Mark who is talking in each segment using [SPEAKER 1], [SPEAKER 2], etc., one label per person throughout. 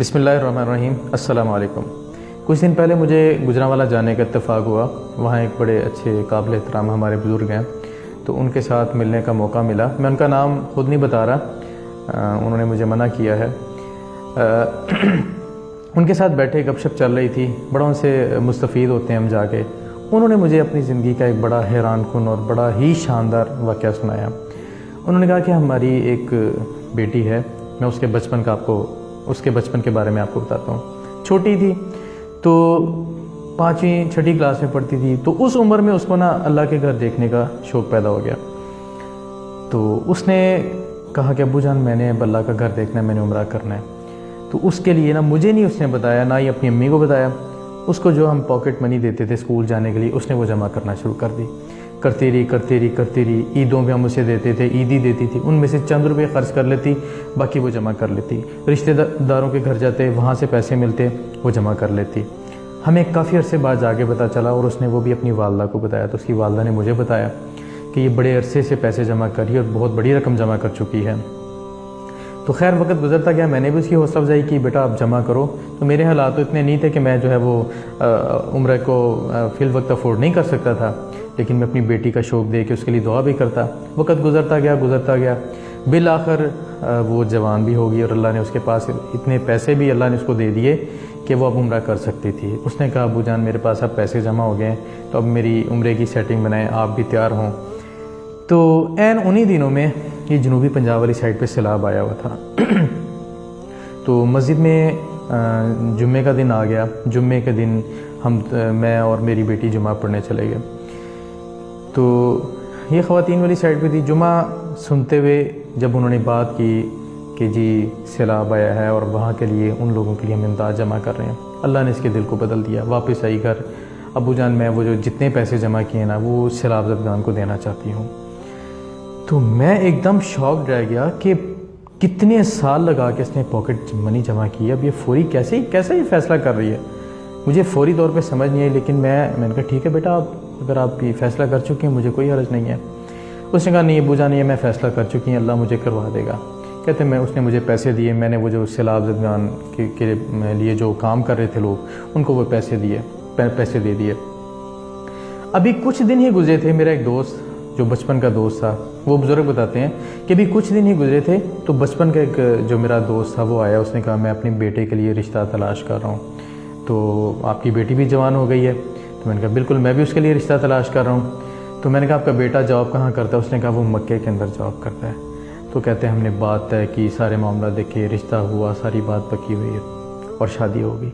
[SPEAKER 1] بسم اللہ الرحمن الرحیم۔ السلام علیکم۔ کچھ دن پہلے مجھے گجرانوالہ جانے کا اتفاق ہوا۔ وہاں ایک بڑے اچھے قابل احترام ہمارے بزرگ ہیں، تو ان کے ساتھ ملنے کا موقع ملا۔ میں ان کا نام خود نہیں بتا رہا، انہوں نے مجھے منع کیا ہے۔ ان کے ساتھ بیٹھے گپ شپ چل رہی تھی، بڑوں سے مستفید ہوتے ہیں ہم جا کے۔ انہوں نے مجھے اپنی زندگی کا ایک بڑا حیران کن اور بڑا ہی شاندار واقعہ سنایا۔ انہوں نے کہا کہ ہماری ایک بیٹی ہے، میں اس کے بچپن کے بارے میں آپ کو بتاتا ہوں۔ چھوٹی تھی تو 5ویں 6ٹھی کلاس میں پڑھتی تھی، تو اس عمر میں اس کو اللہ کے گھر دیکھنے کا شوق پیدا ہو گیا۔ تو اس نے کہا کہ ابو جان میں نے اب اللہ کا گھر دیکھنا ہے، میں نے عمرہ کرنا ہے۔ تو اس کے لیے مجھے نہیں اس نے بتایا، نہ ہی اپنی امی کو بتایا۔ اس کو جو ہم پاکٹ منی دیتے تھے اسکول جانے کے لیے، اس نے وہ جمع کرنا شروع کر دی۔ کرتی رہی۔ عیدوں پہ ہم اسے دیتے تھے، عیدی دیتی تھی، ان میں سے چند روپے خرچ کر لیتی، باقی وہ جمع کر لیتی۔ رشتہ داروں کے گھر جاتے، وہاں سے پیسے ملتے، وہ جمع کر لیتی۔ ہمیں کافی عرصے بعد جا کے پتہ چلا، اور اس نے وہ بھی اپنی والدہ کو بتایا، تو اس کی والدہ نے مجھے بتایا کہ یہ بڑے عرصے سے پیسے جمع کری اور بہت بڑی رقم جمع کر چکی ہے۔ تو خیر وقت گزرتا گیا، میں نے بھی اس کی حوصلہ افزائی کی، بیٹا آپ جمع کرو۔ تو میرے حالات تو اتنے نہیں تھے کہ میں جو ہے وہ عمرہ کو فی الوقت افورڈ نہیں کر سکتا تھا، لیکن میں اپنی بیٹی کا شوق دے کے اس کے لیے دعا بھی کرتا۔ وقت گزرتا گیا، بالآخر وہ جوان بھی ہو گئی، اور اللہ نے اس کے پاس اتنے پیسے بھی اللہ نے اس کو دے دیے کہ وہ اب عمرہ کر سکتی تھی۔ اس نے کہا ابو جان میرے پاس اب پیسے جمع ہو گئے ہیں، تو اب میری عمرے کی سیٹنگ بنائیں، آپ بھی تیار ہوں۔ تو عین انہی دنوں میں یہ جنوبی پنجاب والی سائڈ پہ سیلاب آیا ہوا تھا۔ تو مسجد میں جمعے کا دن آ گیا۔ جمعے کے دن میں اور میری بیٹی جمعہ پڑھنے چلے گئے۔ تو یہ خواتین والی سائڈ پہ تھی۔ جمعہ سنتے ہوئے جب انہوں نے بات کی کہ جی سیلاب آیا ہے اور وہاں کے لیے ان لوگوں کے لیے ہم امداد جمع کر رہے ہیں، اللہ نے اس کے دل کو بدل دیا۔ واپس آئی گھر، ابو جان میں وہ جو جتنے پیسے جمع کیے وہ سیلاب زدگان کو دینا چاہتی ہوں۔ تو میں ایک دم شاک رہ گیا کہ کتنے سال لگا کے اس نے پاکٹ منی جمع کی، اب یہ فوری کیسے یہ فیصلہ کر رہی ہے؟ مجھے فوری طور پہ سمجھ نہیں آئی، لیکن میں نے کہا ٹھیک ہے بیٹا، اگر آپ یہ فیصلہ کر چکے ہیں مجھے کوئی حرج نہیں ہے۔ اس نے کہا نہیں ابو جان، یہ میں فیصلہ کر چکی ہوں، اللہ مجھے کروا دے گا۔ کہتے ہیں اس نے مجھے پیسے دیے، میں نے وہ جو سیلاب زدگان کے لیے جو کام کر رہے تھے لوگ، ان کو وہ پیسے دے دیے۔ ابھی کچھ دن ہی گزرے تھے، میرا ایک دوست جو بچپن کا دوست تھا، وہ بزرگ بتاتے ہیں کہ ابھی کچھ دن ہی گزرے تھے تو بچپن کا ایک جو میرا دوست تھا وہ آیا، اس نے کہا میں اپنے بیٹے کے لیے رشتہ تلاش کر رہا ہوں، تو آپ کی بیٹی بھی جوان ہو گئی ہے۔ تو میں نے کہا بالکل، میں بھی اس کے لیے رشتہ تلاش کر رہا ہوں۔ تو میں نے کہا آپ کا بیٹا جاب کہاں کرتا ہے؟ اس نے کہا وہ مکے کے اندر جاب کرتا ہے۔ تو کہتے ہیں ہم نے بات طے کی، سارے معاملہ دیکھے، رشتہ ہوا، ساری بات پکی ہوئی ہے اور شادی ہو گئی۔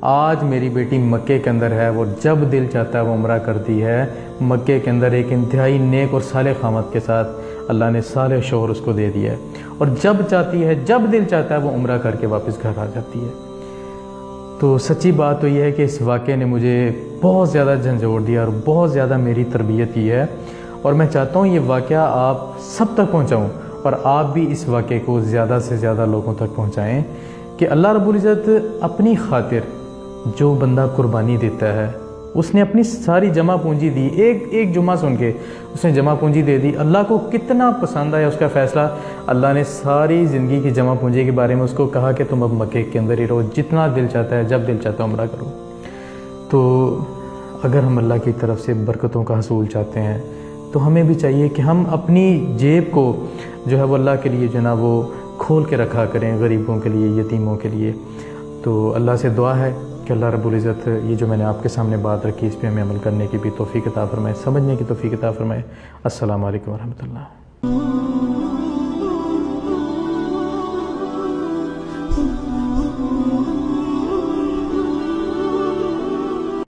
[SPEAKER 1] آج میری بیٹی مکے کے اندر ہے، وہ جب دل چاہتا ہے وہ عمرہ کرتی ہے۔ مکے کے اندر ایک انتہائی نیک اور صالح خامت کے ساتھ اللہ نے صالح شوہر اس کو دے دیا ہے، اور جب دل چاہتا ہے وہ عمرہ کر کے واپس گھر آ جاتی ہے۔ تو سچی بات تو یہ ہے کہ اس واقعے نے مجھے بہت زیادہ جھنجھوڑ دیا اور بہت زیادہ میری تربیت کی ہے، اور میں چاہتا ہوں یہ واقعہ آپ سب تک پہنچاؤں، اور آپ بھی اس واقعے کو زیادہ سے زیادہ لوگوں تک پہنچائیں کہ اللہ رب العزت اپنی خاطر جو بندہ قربانی دیتا ہے، اس نے اپنی ساری جمع پونجی دی، ایک جمعہ سن کے اس نے جمع پونجی دے دی۔ اللہ کو کتنا پسند آیا اس کا فیصلہ، اللہ نے ساری زندگی کی جمع پونجی کے بارے میں اس کو کہا کہ تم اب مکے کے اندر ہی رہو، جتنا دل چاہتا ہے جب دل چاہتا ہے عمرہ کرو۔ تو اگر ہم اللہ کی طرف سے برکتوں کا حصول چاہتے ہیں تو ہمیں بھی چاہیے کہ ہم اپنی جیب کو جو ہے وہ اللہ کے لیے وہ کھول کے رکھا کریں، غریبوں کے لیے، یتیموں کے لیے۔ تو اللہ سے دعا ہے کہ اللہ رب العزت یہ جو میں نے آپ کے سامنے بات رکھی، اس پہ ہمیں عمل کرنے کی بھی توفیق عطا فرمائے، سمجھنے کی توفیق عطا فرمائے۔ السلام علیکم ورحمۃ اللہ۔